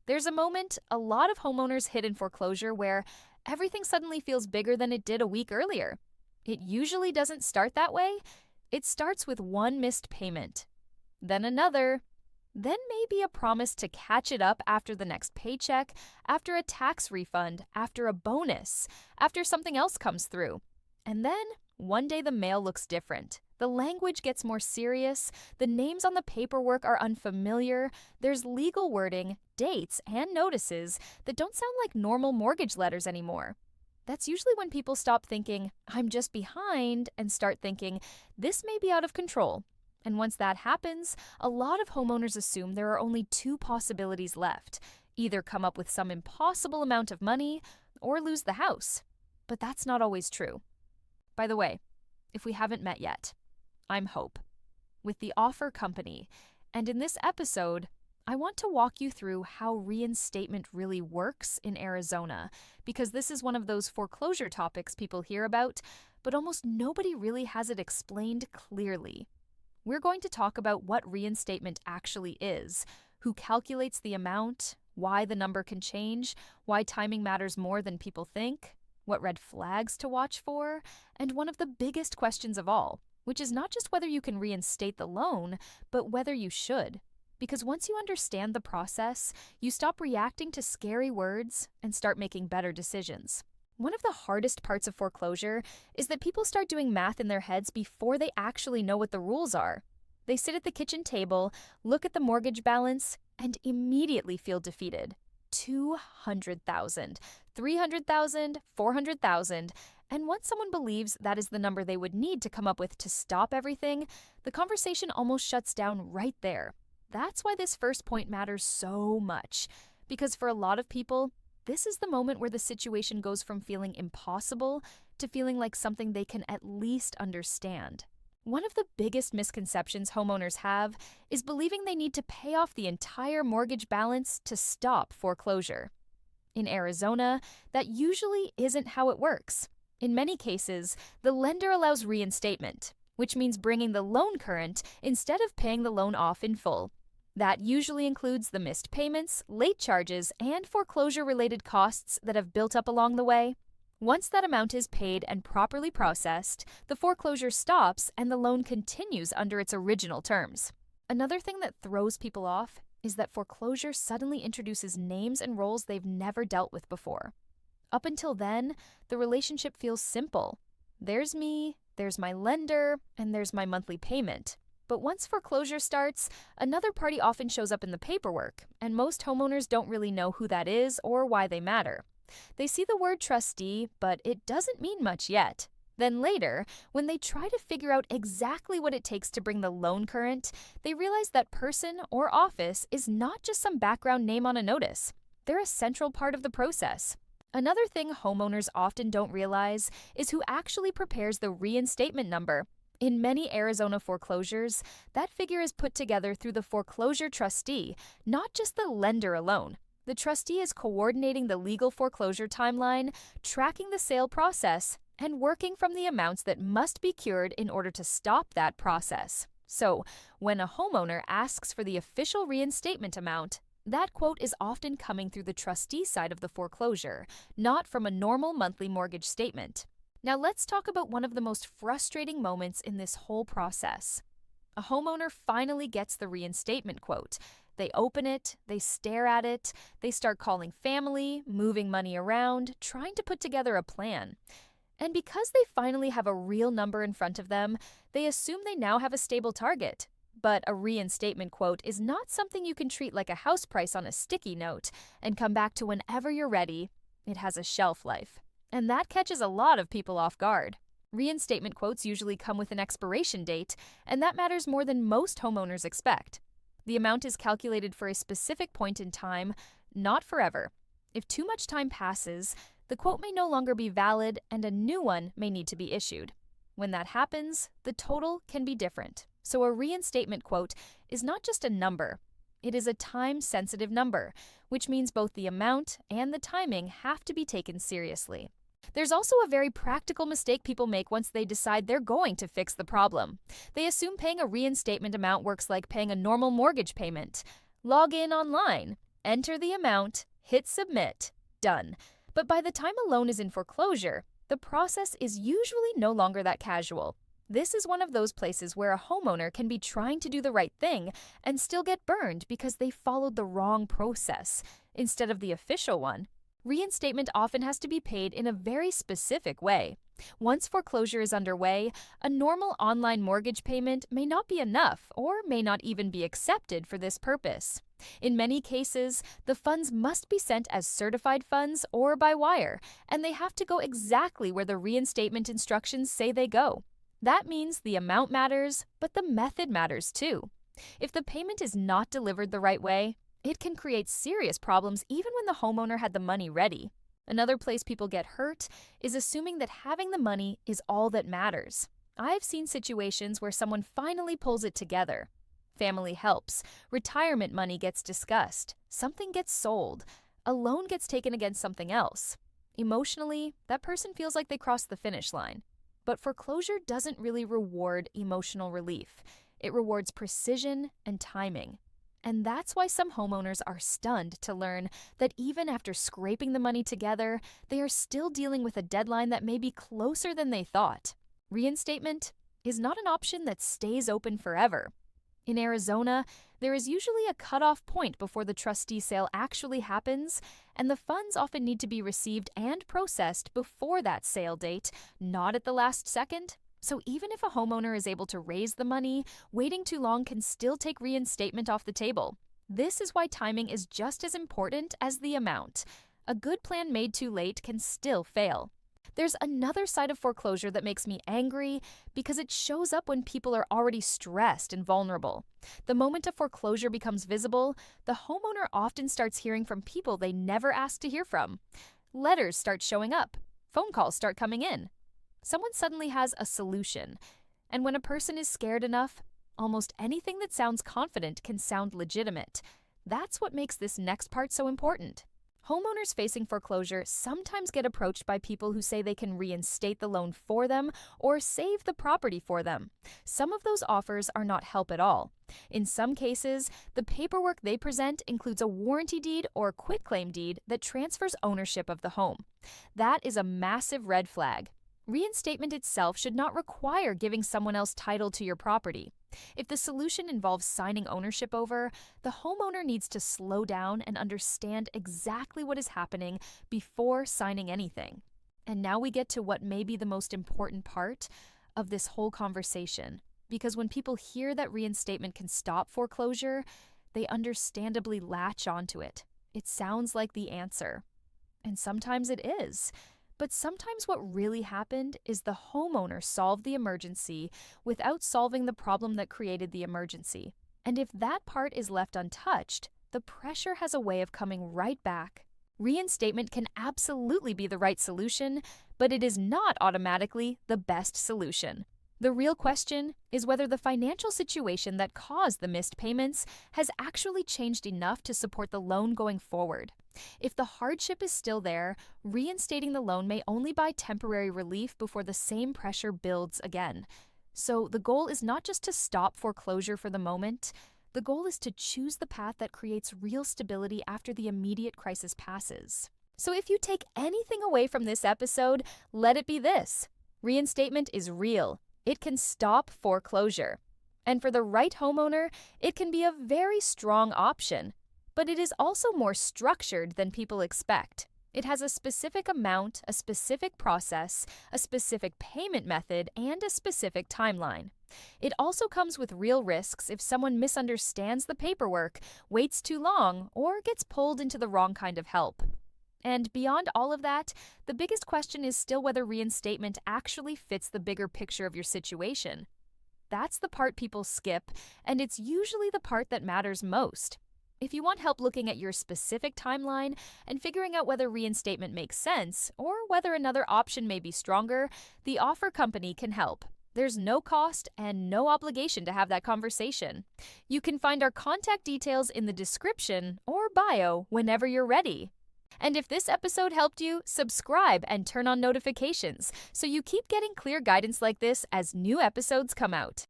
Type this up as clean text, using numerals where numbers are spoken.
There's a moment a lot of homeowners hit in foreclosure where everything suddenly feels bigger than it did a week earlier. It usually doesn't start that way. It starts with one missed payment, then another, then maybe a promise to catch it up after the next paycheck, after a tax refund, after a bonus, after something else comes through. And then one day the mail looks different. The language gets more serious, the names on the paperwork are unfamiliar, there's legal wording, dates, and notices that don't sound like normal mortgage letters anymore. That's usually when people stop thinking, I'm just behind, and start thinking, this may be out of control. And once that happens, a lot of homeowners assume there are only two possibilities left: either come up with some impossible amount of money or lose the house. But that's not always true. By the way, if we haven't met yet, I'm Hope, with the Offer Company, and in this episode, I want to walk you through how reinstatement really works in Arizona, because this is one of those foreclosure topics people hear about, but almost nobody really has it explained clearly. We're going to talk about what reinstatement actually is, who calculates the amount, why the number can change, why timing matters more than people think, what red flags to watch for, and one of the biggest questions of all, which is not just whether you can reinstate the loan, but whether you should. Because once you understand the process, you stop reacting to scary words and start making better decisions. One of the hardest parts of foreclosure is that people start doing math in their heads before they actually know what the rules are. They sit at the kitchen table, look at the mortgage balance, and immediately feel defeated. 200,000, 300,000, 400,000, and once someone believes that is the number they would need to come up with to stop everything, the conversation almost shuts down right there. That's why this first point matters so much, because for a lot of people, this is the moment where the situation goes from feeling impossible to feeling like something they can at least understand. One of the biggest misconceptions homeowners have is believing they need to pay off the entire mortgage balance to stop foreclosure. In Arizona, that usually isn't how it works. In many cases, the lender allows reinstatement, which means bringing the loan current instead of paying the loan off in full. That usually includes the missed payments, late charges, and foreclosure-related costs that have built up along the way. Once that amount is paid and properly processed, the foreclosure stops and the loan continues under its original terms. Another thing that throws people off is that foreclosure suddenly introduces names and roles they've never dealt with before. Up until then, the relationship feels simple. There's me, there's my lender, and there's my monthly payment. But once foreclosure starts, another party often shows up in the paperwork, and most homeowners don't really know who that is or why they matter. They see the word trustee, but it doesn't mean much yet. Then later, when they try to figure out exactly what it takes to bring the loan current, they realize that person or office is not just some background name on a notice. They're a central part of the process. Another thing homeowners often don't realize is who actually prepares the reinstatement number. In many Arizona foreclosures, that figure is put together through the foreclosure trustee, not just the lender alone. The trustee is coordinating the legal foreclosure timeline, tracking the sale process, and working from the amounts that must be cured in order to stop that process. So, when a homeowner asks for the official reinstatement amount, that quote is often coming through the trustee side of the foreclosure, not from a normal monthly mortgage statement. Now let's talk about one of the most frustrating moments in this whole process. A homeowner finally gets the reinstatement quote. They open it, they stare at it, they start calling family, moving money around, trying to put together a plan. And because they finally have a real number in front of them, they assume they now have a stable target. But a reinstatement quote is not something you can treat like a house price on a sticky note and come back to whenever you're ready. It has a shelf life. And that catches a lot of people off guard. Reinstatement quotes usually come with an expiration date, and that matters more than most homeowners expect. The amount is calculated for a specific point in time, not forever. If too much time passes, the quote may no longer be valid and a new one may need to be issued. When that happens, the total can be different. So a reinstatement quote is not just a number. It is a time-sensitive number, which means both the amount and the timing have to be taken seriously. There's also a very practical mistake people make once they decide they're going to fix the problem. They assume paying a reinstatement amount works like paying a normal mortgage payment. Log in online. Enter the amount, hit submit, done. But by the time a loan is in foreclosure, the process is usually no longer that casual. This is one of those places where a homeowner can be trying to do the right thing and still get burned because they followed the wrong process instead of the official one. Reinstatement often has to be paid in a very specific way. Once foreclosure is underway, a normal online mortgage payment may not be enough or may not even be accepted for this purpose. In many cases, the funds must be sent as certified funds or by wire, and they have to go exactly where the reinstatement instructions say they go. That means the amount matters, but the method matters too. If the payment is not delivered the right way, it can create serious problems even when the homeowner had the money ready. Another place people get hurt is assuming that having the money is all that matters. I've seen situations where someone finally pulls it together. Family helps, retirement money gets discussed, something gets sold, a loan gets taken against something else. Emotionally, that person feels like they crossed the finish line. But foreclosure doesn't really reward emotional relief. It rewards precision and timing. And that's why some homeowners are stunned to learn that even after scraping the money together, they are still dealing with a deadline that may be closer than they thought. Reinstatement is not an option that stays open forever. In Arizona, there is usually a cutoff point before the trustee sale actually happens, and the funds often need to be received and processed before that sale date, not at the last second. So even if a homeowner is able to raise the money, waiting too long can still take reinstatement off the table. This is why timing is just as important as the amount. A good plan made too late can still fail. There's another side of foreclosure that makes me angry because it shows up when people are already stressed and vulnerable. The moment a foreclosure becomes visible, the homeowner often starts hearing from people they never asked to hear from. Letters start showing up. Phone calls start coming in. Someone suddenly has a solution. And when a person is scared enough, almost anything that sounds confident can sound legitimate. That's what makes this next part so important. Homeowners facing foreclosure sometimes get approached by people who say they can reinstate the loan for them or save the property for them. Some of those offers are not help at all. In some cases, the paperwork they present includes a warranty deed or quitclaim deed that transfers ownership of the home. That is a massive red flag. Reinstatement itself should not require giving someone else title to your property. If the solution involves signing ownership over, the homeowner needs to slow down and understand exactly what is happening before signing anything. And now we get to what may be the most important part of this whole conversation. Because when people hear that reinstatement can stop foreclosure, they understandably latch onto it. It sounds like the answer. And sometimes it is. But sometimes what really happened is the homeowner solved the emergency without solving the problem that created the emergency. And if that part is left untouched, the pressure has a way of coming right back. Reinstatement can absolutely be the right solution, but it is not automatically the best solution. The real question is whether the financial situation that caused the missed payments has actually changed enough to support the loan going forward. If the hardship is still there, reinstating the loan may only buy temporary relief before the same pressure builds again. So the goal is not just to stop foreclosure for the moment. The goal is to choose the path that creates real stability after the immediate crisis passes. So if you take anything away from this episode, let it be this: reinstatement is real. It can stop foreclosure. And for the right homeowner, it can be a very strong option. But it is also more structured than people expect. It has a specific amount, a specific process, a specific payment method, and a specific timeline. It also comes with real risks if someone misunderstands the paperwork, waits too long, or gets pulled into the wrong kind of help. And beyond all of that, the biggest question is still whether reinstatement actually fits the bigger picture of your situation. That's the part people skip, and it's usually the part that matters most. If you want help looking at your specific timeline and figuring out whether reinstatement makes sense or whether another option may be stronger, the offer company can help. There's no cost and no obligation to have that conversation. You can find our contact details in the description or bio whenever you're ready. And if this episode helped you, subscribe and turn on notifications so you keep getting clear guidance like this as new episodes come out.